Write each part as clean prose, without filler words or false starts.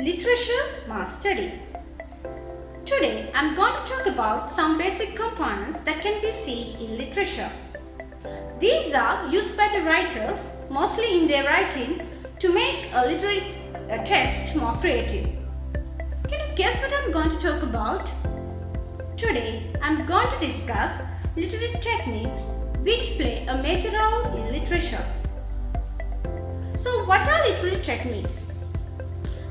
Literature Mastery. Today I am going to talk about some basic components that can be seen in literature. These are used by the writers mostly in their writing to make a literary text more creative. Can you guess what I am going to talk about? Today I am going to discuss literary techniques which play a major role in literature. So what are literary techniques?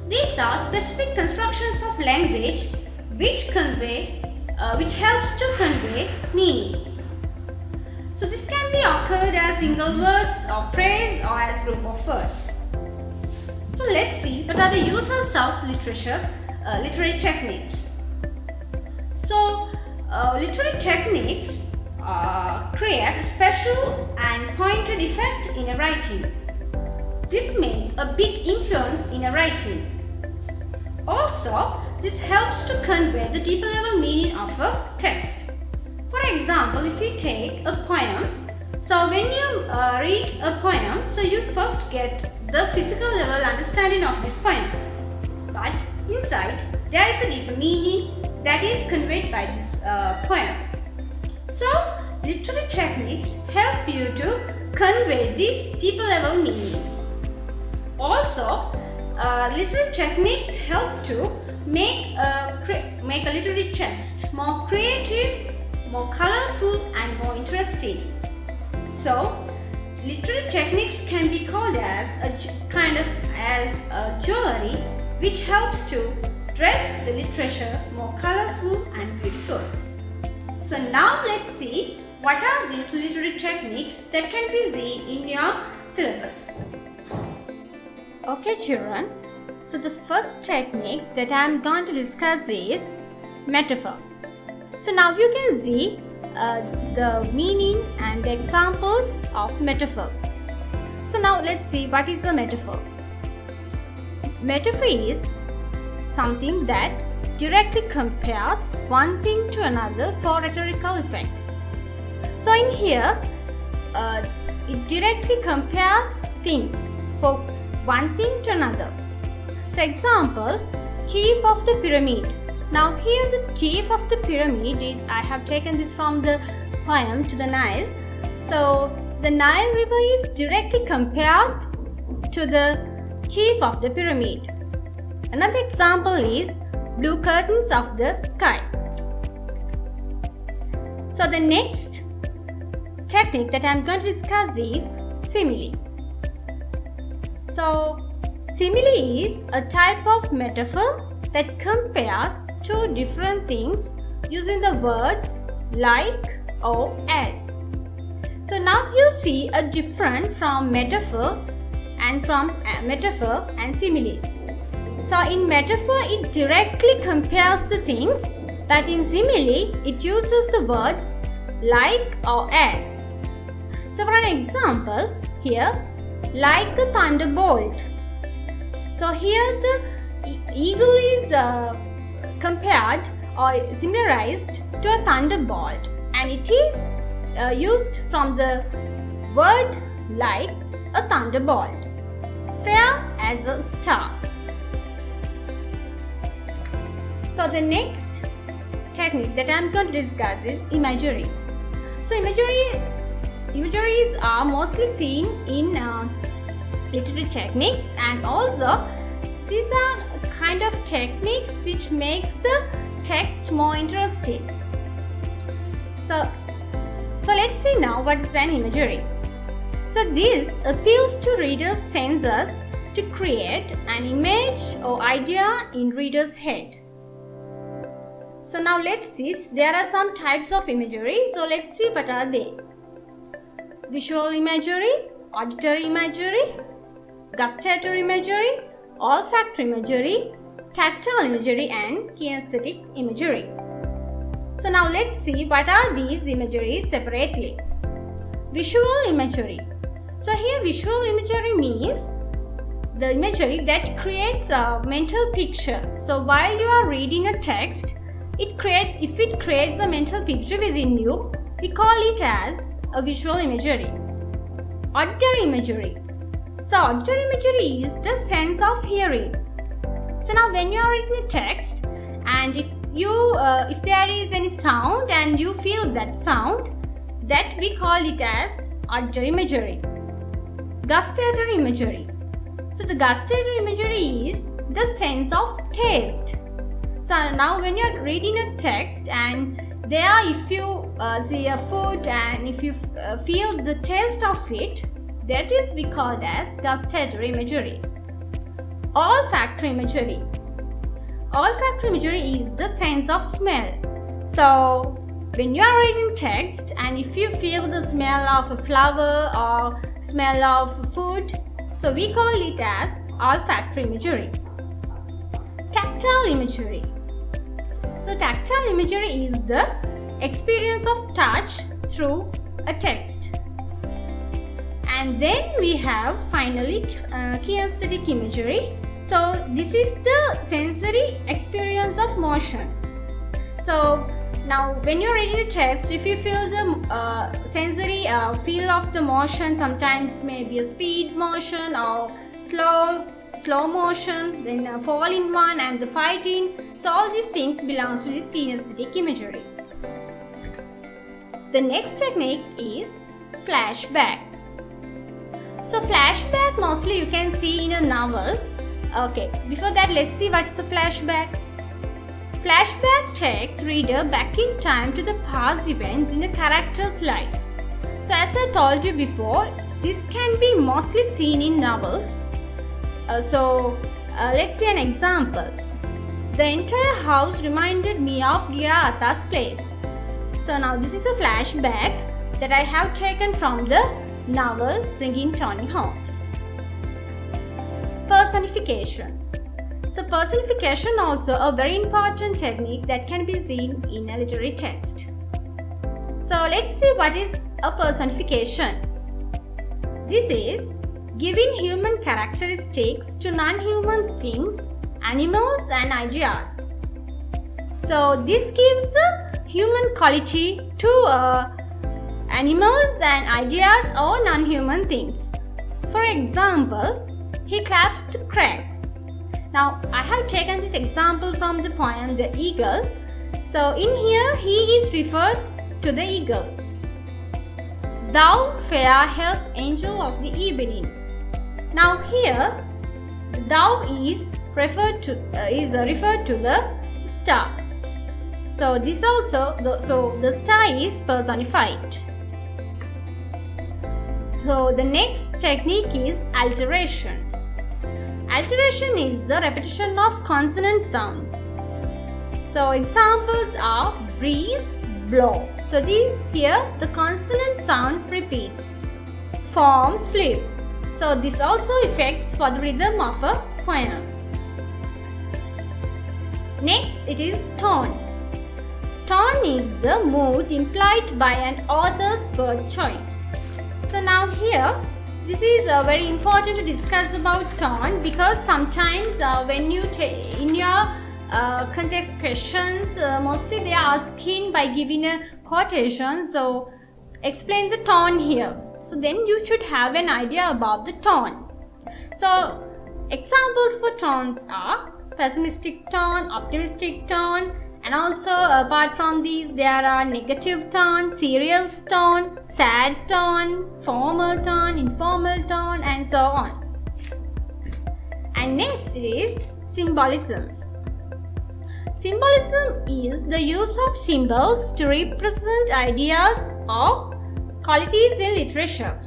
These are specific constructions of language which helps to convey meaning. So this can be occurred as single words or phrase or as group of words. So let's see what are the uses of literary techniques. So literary techniques create a special and pointed effect in a writing. This makes a big influence in a writing. Also, this helps to convey the deeper level meaning of a text. For example, if you take a poem, so when you read a poem, so you first get the physical level understanding of this poem. But inside, there is a deeper meaning that is conveyed by this poem. So, literary techniques help you to convey this deeper level meaning. Also, literary techniques help to make a literary text more creative, more colorful and more interesting. So, literary techniques can be called as a jewelry which helps to dress the literature more colorful and beautiful. So now let's see what are these literary techniques that can be seen in your syllabus. Okay children, so the first technique that I am going to discuss is metaphor. So now you can see the meaning and the examples of metaphor. So now let's see what is a metaphor. Metaphor is something that directly compares one thing to another for rhetorical effect. So in here, it directly compares things for one thing to another. So example, chief of the pyramid. Now here the chief of the pyramid is, I have taken this from the poem to the Nile. So the Nile river is directly compared to the chief of the pyramid. Another example is blue curtains of the sky. So the next technique that I am going to discuss is simile. So simile is a type of metaphor that compares two different things using the words like or as. So now you see a difference from metaphor and simile. So in metaphor it directly compares the things, but in simile it uses the words like or as. So for an example, here like a thunderbolt. So here the eagle is compared or similarized to a thunderbolt, and it is used from the word like a thunderbolt, fair as a star. So the next technique that I am going to discuss is imagery. So imageries are mostly seen in literary techniques, and also these are kind of techniques which makes the text more interesting. So let's see now what is an imagery. So this appeals to readers' senses to create an image or idea in reader's head. So now let's see, there are some types of imagery. So let's see what are they. Visual imagery, auditory imagery, gustatory imagery, olfactory imagery, tactile imagery and kinesthetic imagery. So now let's see what are these imageries separately. Visual imagery. So here visual imagery means the imagery that creates a mental picture. So while you are reading a text, if it creates a mental picture within you, we call it as a visual imagery. Auditory imagery. So auditory imagery is the sense of hearing. So now when you are reading a text, and if there is any sound and you feel that sound, that we call it as auditory imagery. Gustatory imagery. So the gustatory imagery is the sense of taste. So now when you are reading a text and if you see a food and if you feel the taste of it, that is we call as gustatory imagery. Olfactory imagery. Olfactory imagery is the sense of smell. So when you are reading text and if you feel the smell of a flower or smell of food, so we call it as olfactory imagery. Tactile imagery. So tactile imagery is the experience of touch through a text. And then we have finally kinesthetic imagery. So this is the sensory experience of motion. So now when you're reading a text, if you feel the sensory feel of the motion, sometimes maybe a speed motion or slow motion, then fall in one and the fighting. So all these things belongs to this kinesthetic imagery. The next technique is flashback. So flashback mostly you can see in a novel. Okay, before that let's see what is a flashback. Flashback takes reader back in time to the past events in a character's life. So as I told you before, this can be mostly seen in novels. Let's see an example. The entire house reminded me of dear Atha's place. So now this is a flashback that I have taken from the novel Bringing Tony Home. Personification. So personification also a very important technique that can be seen in a literary text. So let's see what is a personification. This is giving human characteristics to non-human things, animals and ideas. So this gives the human quality to animals and ideas or non-human things. For example, he claps the crag. Now I have taken this example from the poem The Eagle. So in here he is referred to the eagle. Thou fair help angel of the evening. Now here thou is referred to the star. So this also the star is personified. So the next technique is alteration. Alteration is the repetition of consonant sounds. So examples are breeze, blow. So these here the consonant sound repeats. Form, flip. So this also affects for the rhythm of a poem. Next it is tone. Tone is the mood implied by an author's word choice. So now here this is very important to discuss about tone, because sometimes when you in your context questions, mostly they are asking by giving a quotation. So explain the tone here. So then you should have an idea about the tone. So examples for tones are pessimistic tone, optimistic tone, and also apart from these there are negative tone, serious tone, sad tone, formal tone, informal tone, and so on. And next is symbolism. Symbolism is the use of symbols to represent ideas or qualities in literature.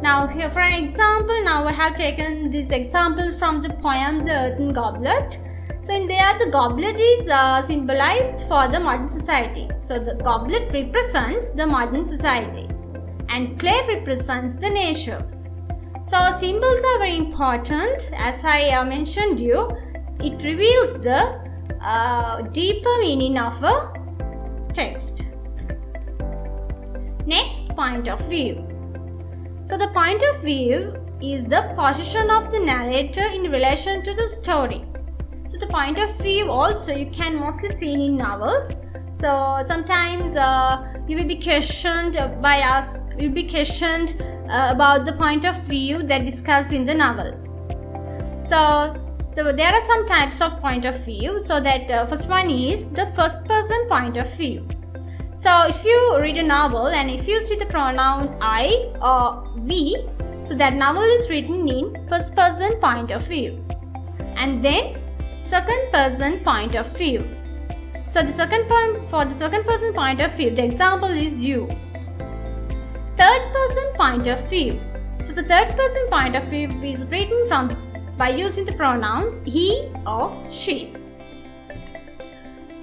Now here for an example, now I have taken these examples from the poem The Earthen Goblet. So in there the goblet is symbolized for the modern society. So the goblet represents the modern society and clay represents the nature. So symbols are very important. As I mentioned you, it reveals the deeper meaning of a text. Next, point of view. So the point of view is the position of the narrator in relation to the story. So the point of view also you can mostly see in novels. So sometimes you will be questioned by us. You will be questioned about the point of view that discussed in the novel. So So there are some types of point of view. So that first one is the first person point of view. So if you read a novel and if you see the pronoun I or we, so that novel is written in first person point of view. And then second person point of view. So the second person point of view, the example is you. Third person point of view. So the third person point of view is written by using the pronouns he or she.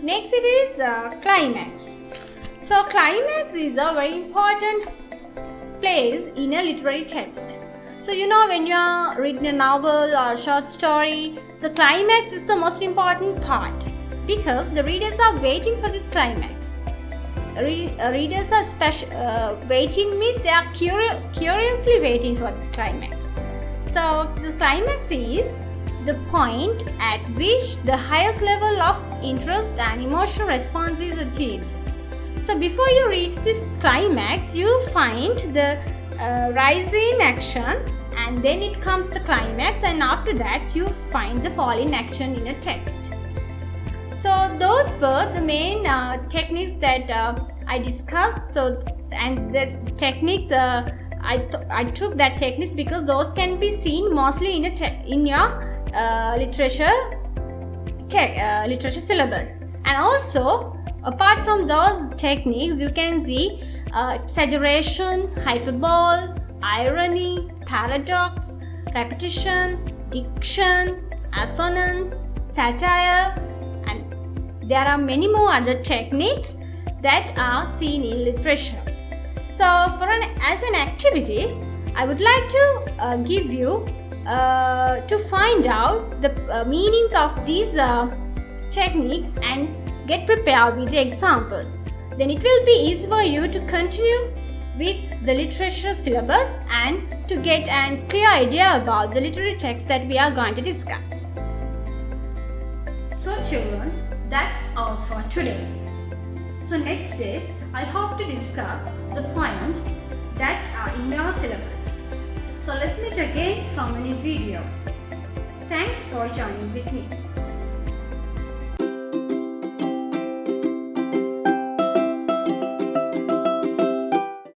Next it is climax. So climax is a very important place in a literary text. So when you are reading a novel or a short story, the climax is the most important part because the readers are waiting for this climax. Readers are waiting means they are curiously waiting for this climax. So the climax is the point at which the highest level of interest and emotional response is achieved. So before you reach this climax, you find the rise in action, and then it comes the climax, and after that you find the fall in action in a text. So those were the main techniques that I discussed. So and the techniques I took that techniques because those can be seen mostly in your literature syllabus. And also apart from those techniques, you can see exaggeration, hyperbole, irony, paradox, repetition, diction, assonance, satire, and there are many more other techniques that are seen in literature. So as an activity, I would like to give you to find out the meanings of these techniques and get prepared with the examples. Then it will be easy for you to continue with the literature syllabus and to get a clear idea about the literary text that we are going to discuss. So children, that's all for today. So next day, I hope to discuss the poems that are in your syllabus. So let's meet again from a new video. Thanks for joining with me.